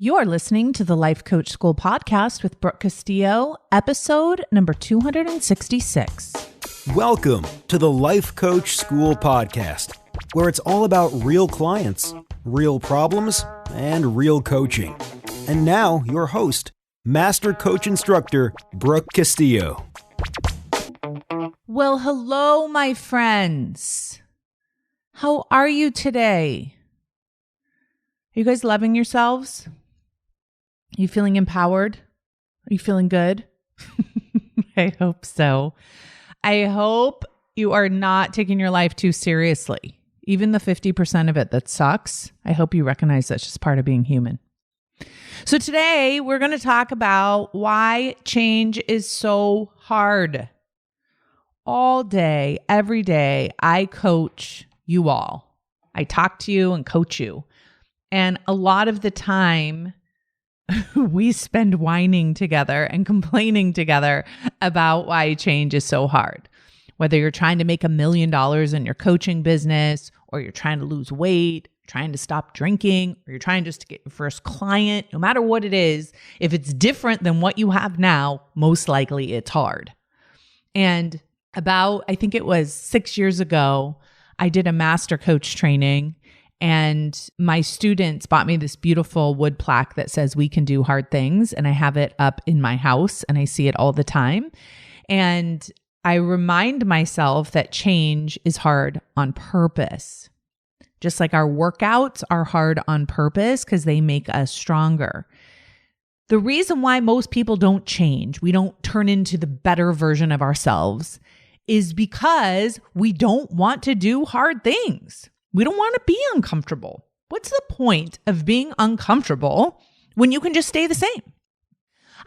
You are listening to the Life Coach School podcast with Brooke Castillo, episode number 266. Welcome to the Life Coach School podcast, where it's all about real clients, real problems, and real coaching. And now, your host, Master Coach Instructor, Brooke Castillo. Well, hello, my friends. How are you today? Are you guys loving yourselves? Are you feeling empowered? Are you feeling good? I hope so. I hope you are not taking your life too seriously. Even the 50% of it that sucks, I hope you recognize that's just part of being human. So today we're going to talk about why change is so hard. All day, every day, I coach you all. I talk to you and coach you. And a lot of the time, we spend whining together and complaining together about why change is so hard. Whether you're trying to make $1 million in your coaching business, or you're trying to lose weight, trying to stop drinking, or you're trying just to get your first client, no matter what it is, if it's different than what you have now, most likely it's hard. And I think it was 6 years ago, I did a master coach training. And my students bought me this beautiful wood plaque that says, "We can do hard things." And I have it up in my house and I see it all the time. And I remind myself that change is hard on purpose. Just like our workouts are hard on purpose because they make us stronger. The reason why most people don't change, we don't turn into the better version of ourselves, is because we don't want to do hard things. We don't want to be uncomfortable. What's the point of being uncomfortable when you can just stay the same?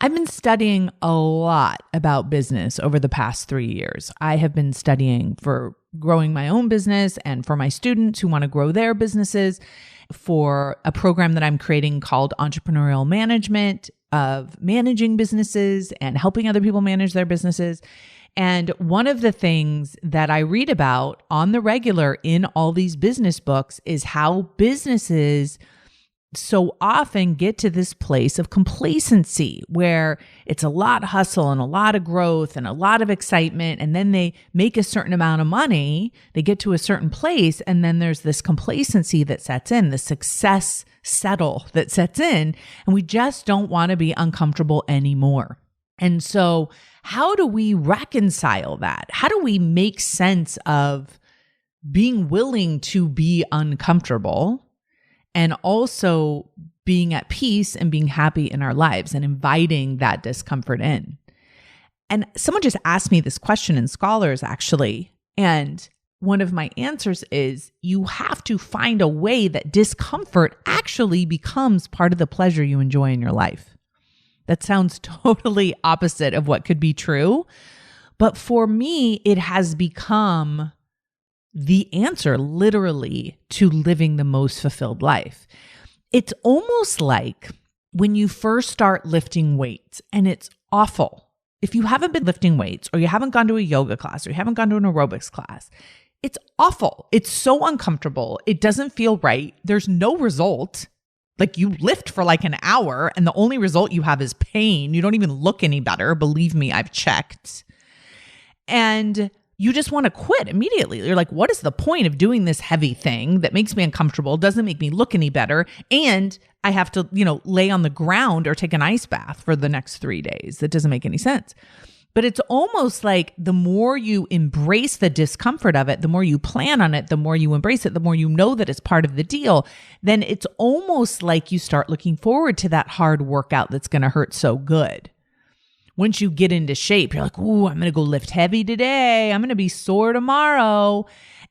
I've been studying a lot about business over the past 3 years. I have been studying for growing my own business and for my students who want to grow their businesses, for a program that I'm creating called Entrepreneurial Management, of managing businesses and helping other people manage their businesses. And one of the things that I read about on the regular in all these business books is how businesses so often get to this place of complacency where it's a lot of hustle and a lot of growth and a lot of excitement. And then they make a certain amount of money, they get to a certain place, and then there's this complacency that sets in, the success settle that sets in, and we just don't want to be uncomfortable anymore. And so how do we reconcile that? How do we make sense of being willing to be uncomfortable and also being at peace and being happy in our lives and inviting that discomfort in? And someone just asked me this question in Scholars, actually. And one of my answers is you have to find a way that discomfort actually becomes part of the pleasure you enjoy in your life. That sounds totally opposite of what could be true. But for me, it has become the answer, literally, to living the most fulfilled life. It's almost like when you first start lifting weights, and it's awful. If you haven't been lifting weights, or you haven't gone to a yoga class, or you haven't gone to an aerobics class, it's awful. It's so uncomfortable. It doesn't feel right. There's no result. Like you lift for like an hour and the only result you have is pain. You don't even look any better. Believe me, I've checked. And you just want to quit immediately. You're like, what is the point of doing this heavy thing that makes me uncomfortable, doesn't make me look any better, and I have to, lay on the ground or take an ice bath for the next 3 days? That doesn't make any sense. But it's almost like the more you embrace the discomfort of it, the more you plan on it, the more you embrace it, the more you know that it's part of the deal, then it's almost like you start looking forward to that hard workout that's going to hurt so good. Once you get into shape, you're like, ooh, I'm going to go lift heavy today. I'm going to be sore tomorrow.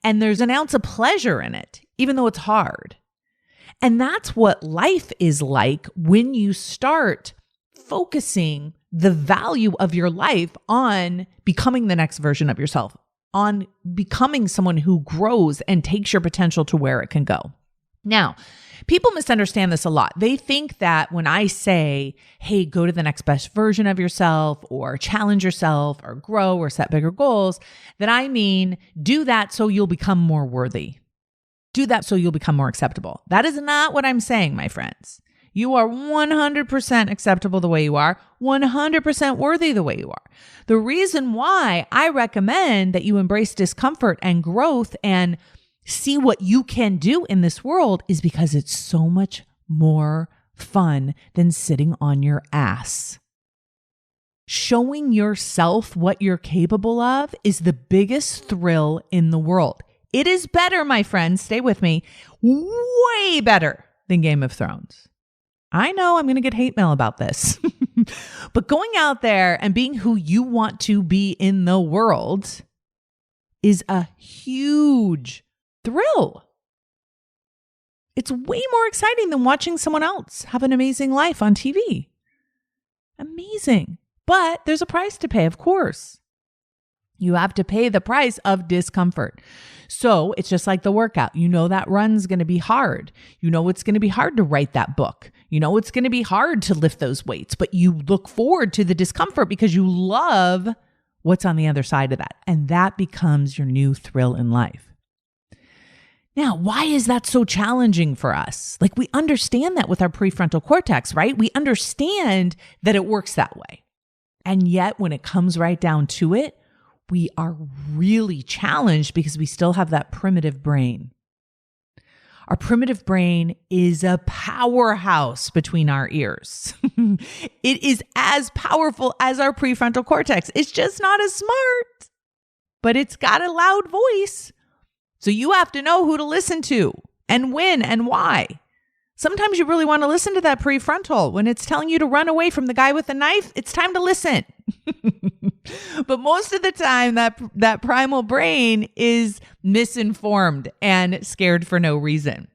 And there's an ounce of pleasure in it, even though it's hard. And that's what life is like when you start focusing the value of your life on becoming the next version of yourself, on becoming someone who grows and takes your potential to where it can go. Now, people misunderstand this a lot. They think that when I say, hey, go to the next best version of yourself, or challenge yourself, or grow, or set bigger goals, that I mean, do that so you'll become more worthy. Do that so you'll become more acceptable. That is not what I'm saying, my friends. You are 100% acceptable the way you are, 100% worthy the way you are. The reason why I recommend that you embrace discomfort and growth and see what you can do in this world is because it's so much more fun than sitting on your ass. Showing yourself what you're capable of is the biggest thrill in the world. It is better, my friends, stay with me, way better than Game of Thrones. I know I'm going to get hate mail about this, but going out there and being who you want to be in the world is a huge thrill. It's way more exciting than watching someone else have an amazing life on TV. Amazing. But there's a price to pay, of course. You have to pay the price of discomfort. So it's just like the workout. You know that run's going to be hard. You know it's going to be hard to write that book. You know it's going to be hard to lift those weights, but you look forward to the discomfort because you love what's on the other side of that. And that becomes your new thrill in life. Now, why is that so challenging for us? Like we understand that with our prefrontal cortex, right? We understand that it works that way. And yet when it comes right down to it, we are really challenged because we still have that primitive brain. Our primitive brain is a powerhouse between our ears. It is as powerful as our prefrontal cortex. It's just not as smart, but it's got a loud voice. So you have to know who to listen to and when and why. Sometimes you really want to listen to that prefrontal. When it's telling you to run away from the guy with the knife, it's time to listen. But most of the time, that primal brain is misinformed and scared for no reason.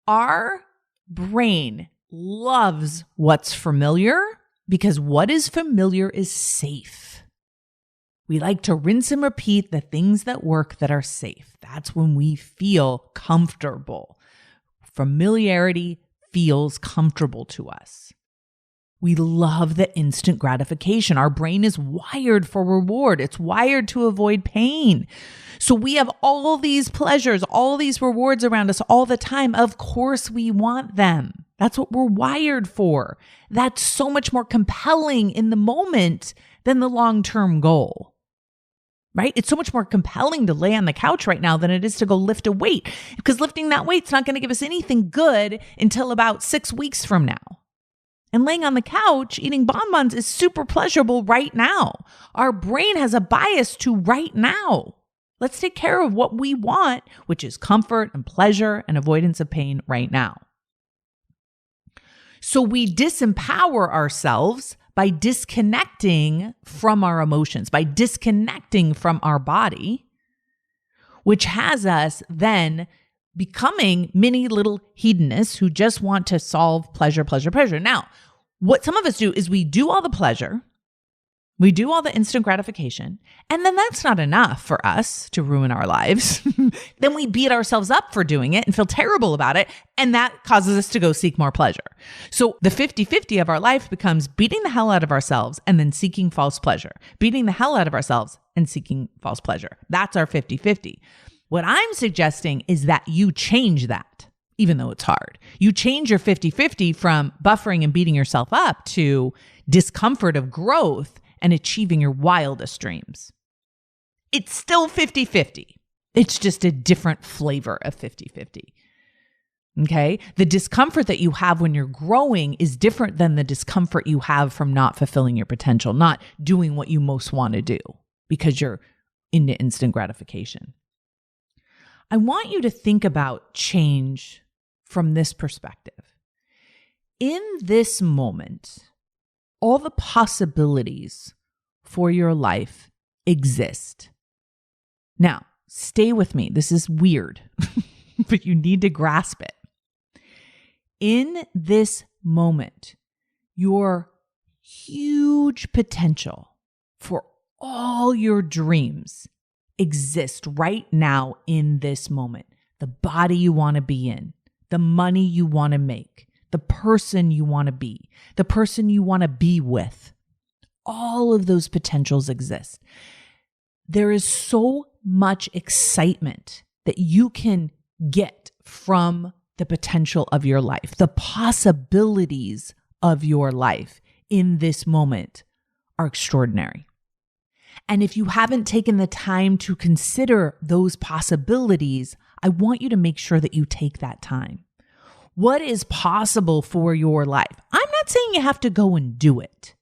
Our brain loves what's familiar because what is familiar is safe. We like to rinse and repeat the things that work that are safe. That's when we feel comfortable. Familiarity feels comfortable to us. We love the instant gratification. Our brain is wired for reward. It's wired to avoid pain. So we have all these pleasures, all these rewards around us all the time. Of course we want them. That's what we're wired for. That's so much more compelling in the moment than the long-term goal. Right? It's so much more compelling to lay on the couch right now than it is to go lift a weight, because lifting that weight's not going to give us anything good until about 6 weeks from now. And laying on the couch, eating bonbons is super pleasurable right now. Our brain has a bias to right now. Let's take care of what we want, which is comfort and pleasure and avoidance of pain right now. So we disempower ourselves by disconnecting from our emotions, by disconnecting from our body, which has us then becoming mini little hedonists who just want to solve pleasure, pleasure, pleasure. Now, what some of us do is we do all the pleasure, we do all the instant gratification, and then that's not enough for us to ruin our lives. Then we beat ourselves up for doing it and feel terrible about it, and that causes us to go seek more pleasure. So the 50-50 of our life becomes beating the hell out of ourselves and then seeking false pleasure, beating the hell out of ourselves and seeking false pleasure. That's our 50-50. What I'm suggesting is that you change that, even though it's hard. You change your 50-50 from buffering and beating yourself up to discomfort of growth and achieving your wildest dreams. It's still 50-50. It's just a different flavor of 50-50. Okay? The discomfort that you have when you're growing is different than the discomfort you have from not fulfilling your potential, not doing what you most want to do because you're into instant gratification. I want you to think about change from this perspective. In this moment, all the possibilities for your life exist. Now, stay with me. This is weird, but you need to grasp it. In this moment, your huge potential for all your dreams exist right now in this moment. The body you want to be in, the money you want to make, the person you want to be, the person you want to be with. All of those potentials exist. There is so much excitement that you can get from the potential of your life, the possibilities of your life in this moment are extraordinary. And if you haven't taken the time to consider those possibilities, I want you to make sure that you take that time. What is possible for your life? I'm not saying you have to go and do it.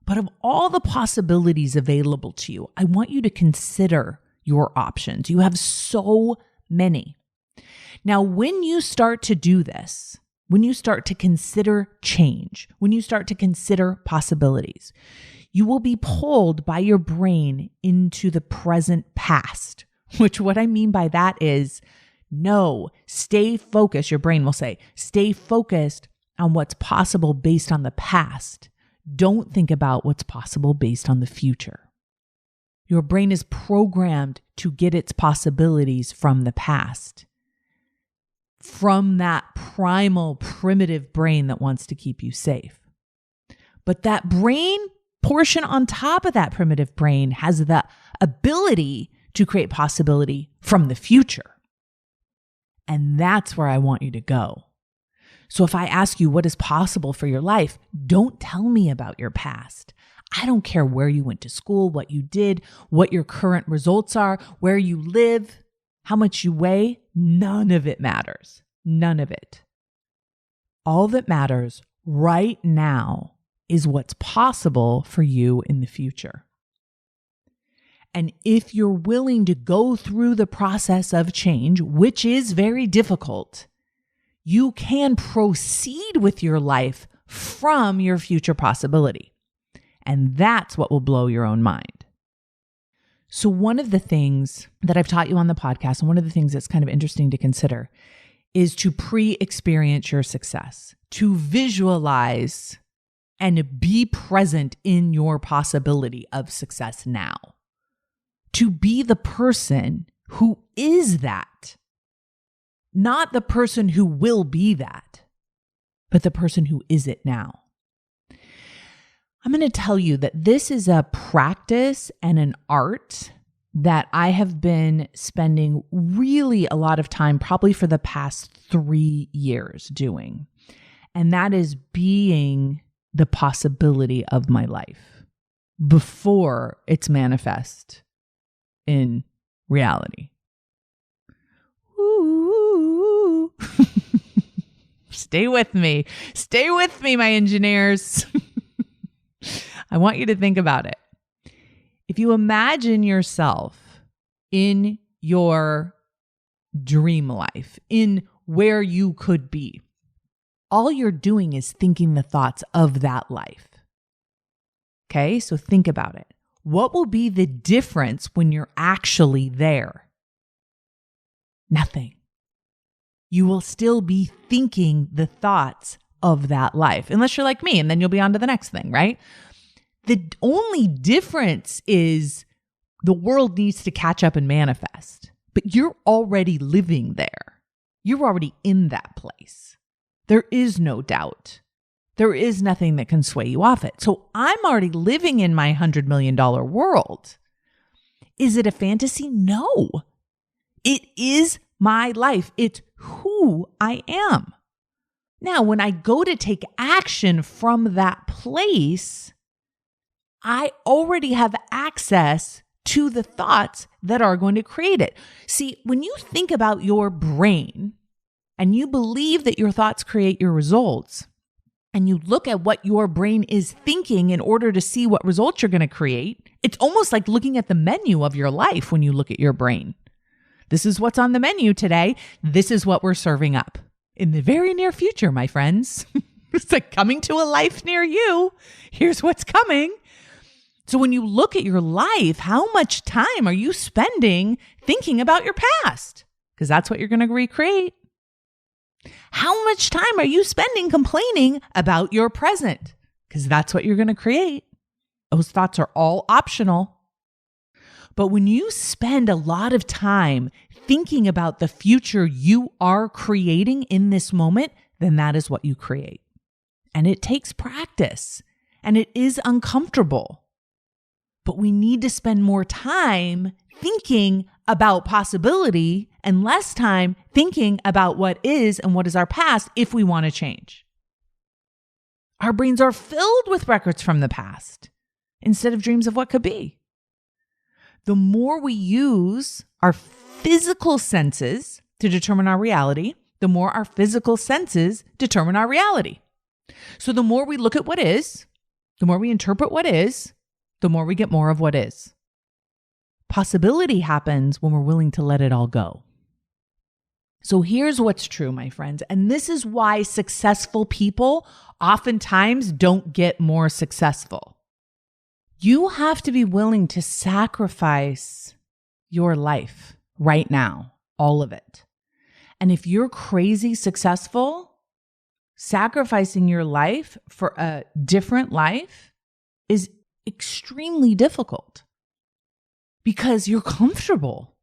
But of all the possibilities available to you, I want you to consider your options. You have so many. Now, when you start to do this, when you start to consider change, when you start to consider possibilities, you will be pulled by your brain into the present past, which what I mean by that is, no, stay focused. Your brain will say, stay focused on what's possible based on the past. Don't think about what's possible based on the future. Your brain is programmed to get its possibilities from the past, from that primal, primitive brain that wants to keep you safe. But that brain portion on top of that primitive brain has the ability to create possibility from the future. And that's where I want you to go. So if I ask you what is possible for your life, don't tell me about your past. I don't care where you went to school, what you did, what your current results are, where you live, how much you weigh. None of it matters. None of it. All that matters right now is what's possible for you in the future. And if you're willing to go through the process of change, which is very difficult, you can proceed with your life from your future possibility. And that's what will blow your own mind. So one of the things that I've taught you on the podcast, and one of the things that's kind of interesting to consider, is to pre-experience your success, to visualize and be present in your possibility of success now, to be the person who is that, not the person who will be that, but the person who is it now. I'm going to tell you that this is a practice and an art that I have been spending really a lot of time, probably for the past 3 years doing. And that is being the possibility of my life before it's manifest in reality. Ooh. Stay with me. Stay with me, my engineers. I want you to think about it. If you imagine yourself in your dream life, in where you could be, all you're doing is thinking the thoughts of that life. Okay, so think about it. What will be the difference when you're actually there? Nothing. You will still be thinking the thoughts of that life, unless you're like me, and then you'll be on to the next thing, right? The only difference is the world needs to catch up and manifest, but you're already living there. You're already in that place. There is no doubt. There is nothing that can sway you off it. So I'm already living in my $100 million world. Is it a fantasy? No. It is my life. It's who I am. Now, when I go to take action from that place, I already have access to the thoughts that are going to create it. See, when you think about your brain and you believe that your thoughts create your results, and you look at what your brain is thinking in order to see what results you're going to create, it's almost like looking at the menu of your life when you look at your brain. This is what's on the menu today. This is what we're serving up in the very near future, my friends. It's like coming to a life near you. Here's what's coming. So when you look at your life, how much time are you spending thinking about your past? Because that's what you're going to recreate. How much time are you spending complaining about your present? Because that's what you're going to create. Those thoughts are all optional. But when you spend a lot of time thinking about the future you are creating in this moment, then that is what you create. And it takes practice, and it is uncomfortable. But we need to spend more time thinking about possibility and less time thinking about what is and what is our past if we want to change. Our brains are filled with records from the past instead of dreams of what could be. The more we use our physical senses to determine our reality, the more our physical senses determine our reality. So the more we look at what is, the more we interpret what is, the more we get more of what is. Possibility happens when we're willing to let it all go. So here's what's true, my friends, and this is why successful people oftentimes don't get more successful. You have to be willing to sacrifice your life right now, all of it. And if you're crazy successful, sacrificing your life for a different life is extremely difficult because you're comfortable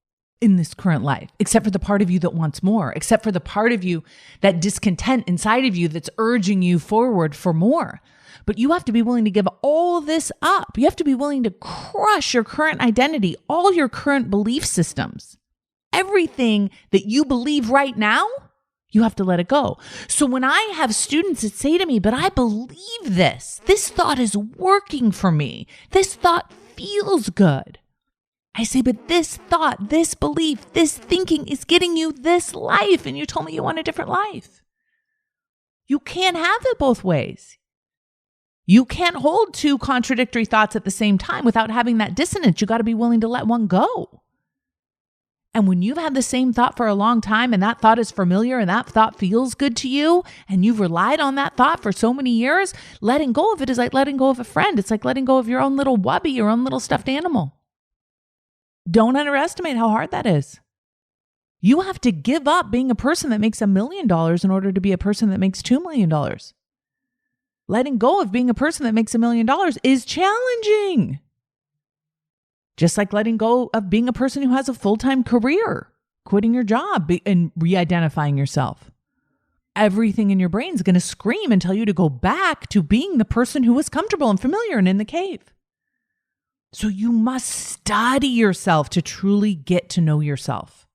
in this current life, except for the part of you that wants more, except for the part of you, that discontent inside of you that's urging you forward for more. But you have to be willing to give all this up. You have to be willing to crush your current identity, all your current belief systems. Everything that you believe right now, you have to let it go. So when I have students that say to me, but I believe this thought is working for me. This thought feels good. I say, but this thought, this belief, this thinking is getting you this life. And you told me you want a different life. You can't have it both ways. You can't hold two contradictory thoughts at the same time without having that dissonance. You got to be willing to let one go. And when you've had the same thought for a long time and that thought is familiar and that thought feels good to you and you've relied on that thought for so many years, letting go of it is like letting go of a friend. It's like letting go of your own little wubby, your own little stuffed animal. Don't underestimate how hard that is. You have to give up being a person that makes $1 million in order to be a person that makes $2 million. Letting go of being a person that makes $1 million is challenging. Just like letting go of being a person who has a full-time career, quitting your job and re-identifying yourself. Everything in your brain is going to scream and tell you to go back to being the person who was comfortable and familiar and in the cave. So you must study yourself to truly get to know yourself.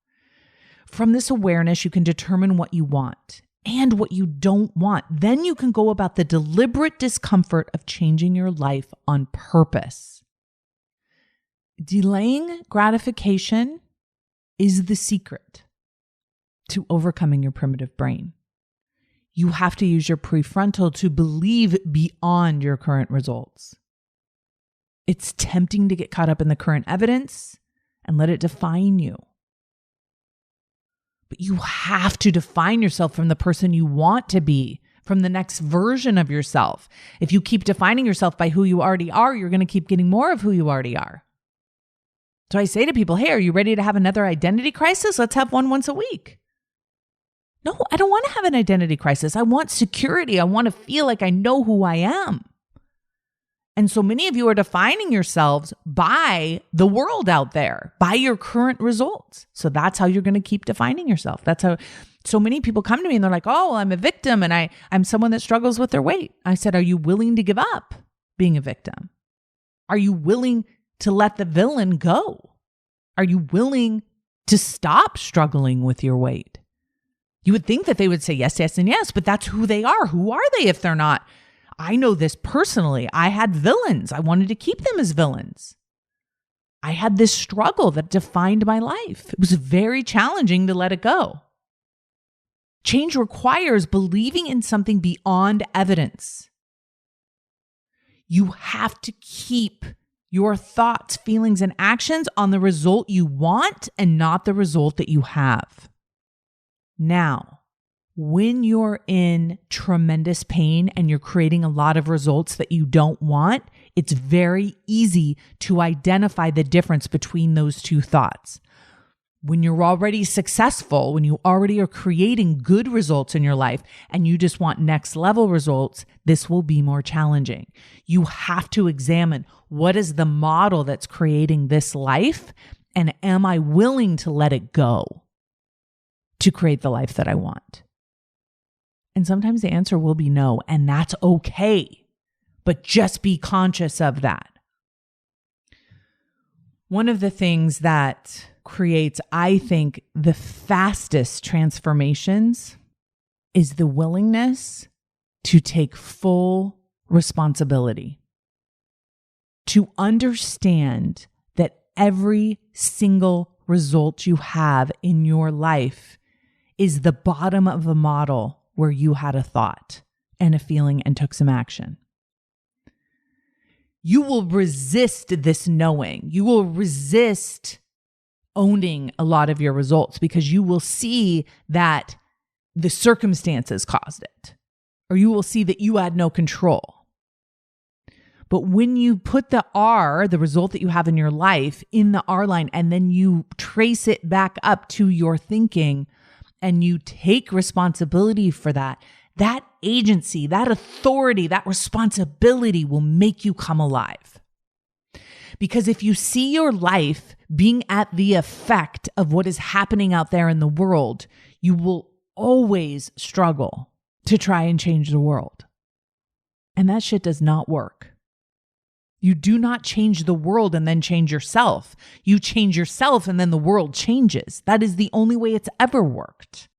From this awareness, you can determine what you want and what you don't want. Then you can go about the deliberate discomfort of changing your life on purpose. Delaying gratification is the secret to overcoming your primitive brain. You have to use your prefrontal to believe beyond your current results. It's tempting to get caught up in the current evidence and let it define you. But you have to define yourself from the person you want to be, from the next version of yourself. If you keep defining yourself by who you already are, you're going to keep getting more of who you already are. So I say to people, hey, are you ready to have another identity crisis? Let's have one once a week. No, I don't want to have an identity crisis. I want security. I want to feel like I know who I am. And so many of you are defining yourselves by the world out there, by your current results. So that's how you're going to keep defining yourself. That's how so many people come to me and they're like, oh, well, I'm a victim and I'm someone that struggles with their weight. I said, are you willing to give up being a victim? Are you willing to let the villain go? Are you willing to stop struggling with your weight? You would think that they would say yes, yes, and yes, but that's who they are. Who are they if they're not? I know this personally. I had villains. I wanted to keep them as villains. I had this struggle that defined my life. It was very challenging to let it go. Change requires believing in something beyond evidence. You have to keep your thoughts, feelings, and actions on the result you want and not the result that you have. Now, when you're in tremendous pain and you're creating a lot of results that you don't want, it's very easy to identify the difference between those two thoughts. When you're already successful, when you already are creating good results in your life and you just want next level results, this will be more challenging. You have to examine what is the model that's creating this life and am I willing to let it go to create the life that I want? And sometimes the answer will be no, and that's okay. But just be conscious of that. One of the things that creates, I think, the fastest transformations is the willingness to take full responsibility, to understand that every single result you have in your life is the bottom of a model where you had a thought and a feeling and took some action. You will resist this knowing. You will resist owning a lot of your results because you will see that the circumstances caused it, or you will see that you had no control. But when you put the R, the result that you have in your life, in the R line, and then you trace it back up to your thinking and you take responsibility for that, that agency, that authority, that responsibility will make you come alive. Because if you see your life being at the effect of what is happening out there in the world, you will always struggle to try and change the world. And that shit does not work. You do not change the world and then change yourself. You change yourself and then the world changes. That is the only way it's ever worked.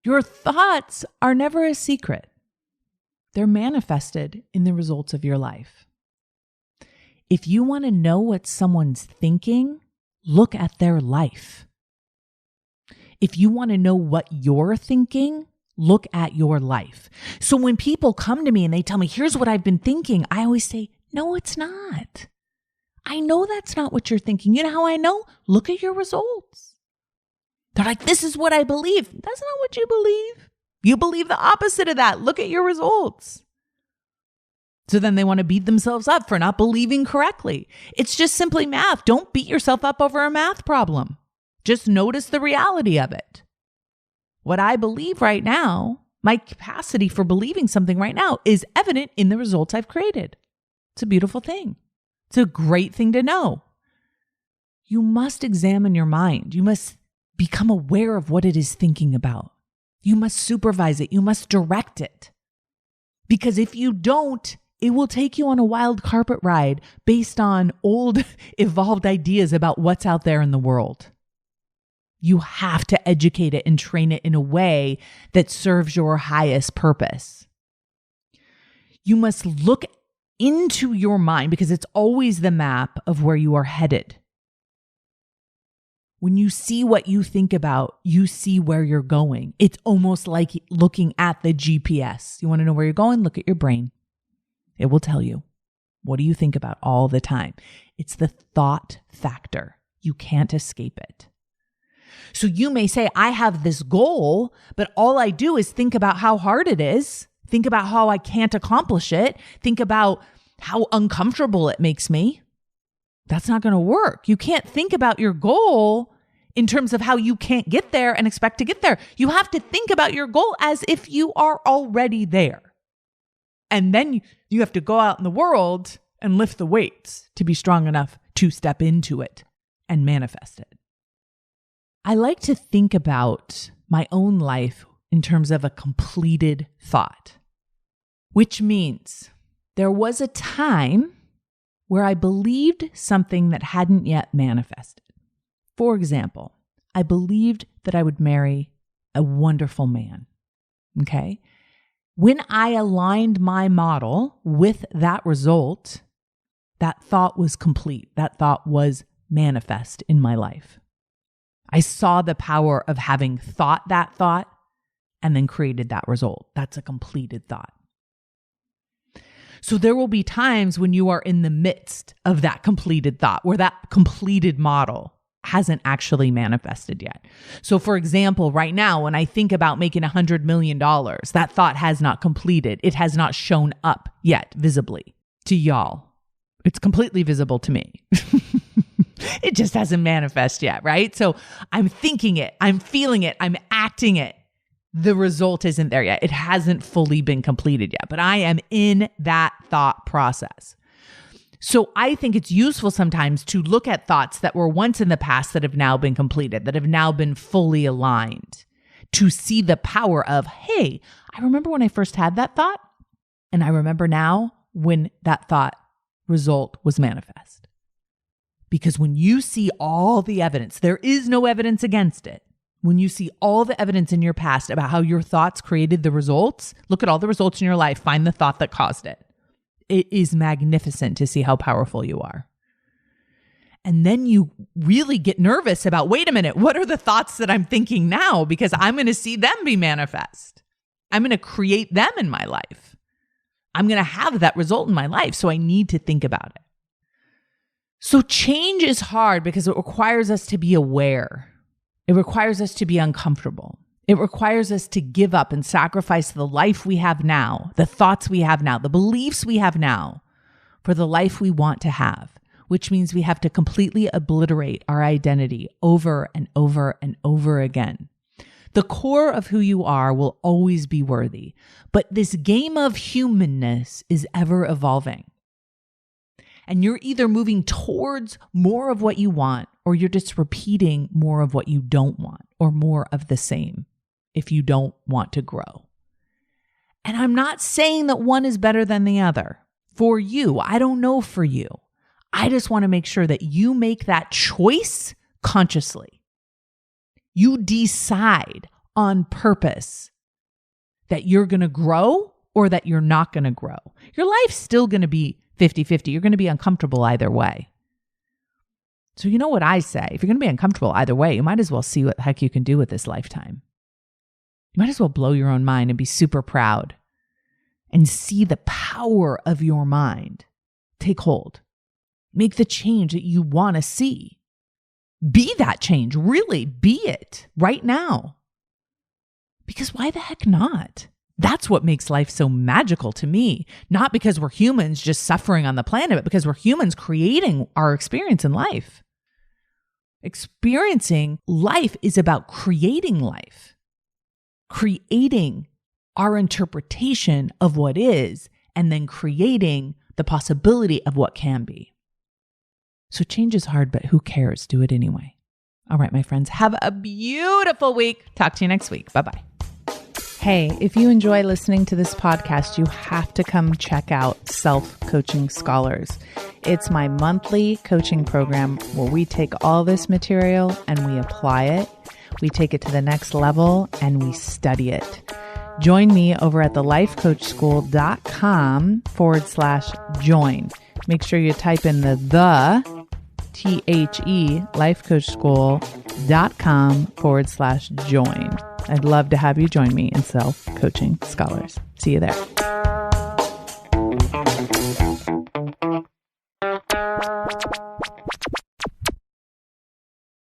Your thoughts are never a secret. They're manifested in the results of your life. If you want to know what someone's thinking, look at their life. If you want to know what you're thinking, look at your life. So when people come to me and they tell me, here's what I've been thinking, I always say, no, it's not. I know that's not what you're thinking. You know how I know? Look at your results. They're like, this is what I believe. That's not what you believe. You believe the opposite of that. Look at your results. So then they want to beat themselves up for not believing correctly. It's just simply math. Don't beat yourself up over a math problem. Just notice the reality of it. What I believe right now, my capacity for believing something right now is evident in the results I've created. It's a beautiful thing. It's a great thing to know. You must examine your mind. You must become aware of what it is thinking about. You must supervise it. You must direct it. Because if you don't, it will take you on a wild carpet ride based on old, evolved ideas about what's out there in the world. You have to educate it and train it in a way that serves your highest purpose. You must look into your mind because it's always the map of where you are headed. When you see what you think about, you see where you're going. It's almost like looking at the GPS. You want to know where you're going? Look at your brain. It will tell you. What do you think about all the time? It's the thought factor. You can't escape it. So you may say, I have this goal, but all I do is think about how hard it is. Think about how I can't accomplish it. Think about how uncomfortable it makes me. That's not going to work. You can't think about your goal in terms of how you can't get there and expect to get there. You have to think about your goal as if you are already there. And then you have to go out in the world and lift the weights to be strong enough to step into it and manifest it. I like to think about my own life in terms of a completed thought, which means there was a time where I believed something that hadn't yet manifested. For example, I believed that I would marry a wonderful man. Okay? When I aligned my model with that result, that thought was complete. That thought was manifest in my life. I saw the power of having thought that thought and then created that result. That's a completed thought. So there will be times when you are in the midst of that completed thought, where that completed model hasn't actually manifested yet. So for example, right now, when I think about making $100 million, that thought has not completed. It has not shown up yet visibly to y'all. It's completely visible to me. It just hasn't manifested yet, right? So I'm thinking it, I'm feeling it, I'm acting it. The result isn't there yet. It hasn't fully been completed yet, but I am in that thought process. So I think it's useful sometimes to look at thoughts that were once in the past that have now been completed, that have now been fully aligned, to see the power of, hey, I remember when I first had that thought, and I remember now when that thought result was manifest. Because when you see all the evidence, there is no evidence against it. When you see all the evidence in your past about how your thoughts created the results, look at all the results in your life, find the thought that caused it. It is magnificent to see how powerful you are. And then you really get nervous about, wait a minute, what are the thoughts that I'm thinking now? Because I'm going to see them be manifest. I'm going to create them in my life. I'm going to have that result in my life. So I need to think about it. So change is hard because it requires us to be aware. It requires us to be uncomfortable. It requires us to give up and sacrifice the life we have now, the thoughts we have now, the beliefs we have now for the life we want to have, which means we have to completely obliterate our identity over and over and over again. The core of who you are will always be worthy, but this game of humanness is ever evolving. And you're either moving towards more of what you want, or you're just repeating more of what you don't want, or more of the same if you don't want to grow. And I'm not saying that one is better than the other. For you, I don't know for you. I just want to make sure that you make that choice consciously. You decide on purpose that you're going to grow or that you're not going to grow. Your life's still going to be 50-50. You're going to be uncomfortable either way. So you know what I say? If you're going to be uncomfortable either way, you might as well see what the heck you can do with this lifetime. You might as well blow your own mind and be super proud and see the power of your mind take hold. Make the change that you want to see. Be that change. Really be it right now. Because why the heck not? That's what makes life so magical to me. Not because we're humans just suffering on the planet, but because we're humans creating our experience in life. Experiencing life is about creating life. Creating our interpretation of what is, and then creating the possibility of what can be. So change is hard, but who cares? Do it anyway. All right, my friends, have a beautiful week. Talk to you next week. Bye-bye. Hey, if you enjoy listening to this podcast, you have to come check out Self-Coaching Scholars. It's my monthly coaching program where we take all this material and we apply it. We take it to the next level and we study it. Join me over at thelifecoachschool.com/join. Make sure you type in the THE lifecoachschool.com/join. I'd love to have you join me in Self-Coaching Scholars. See you there.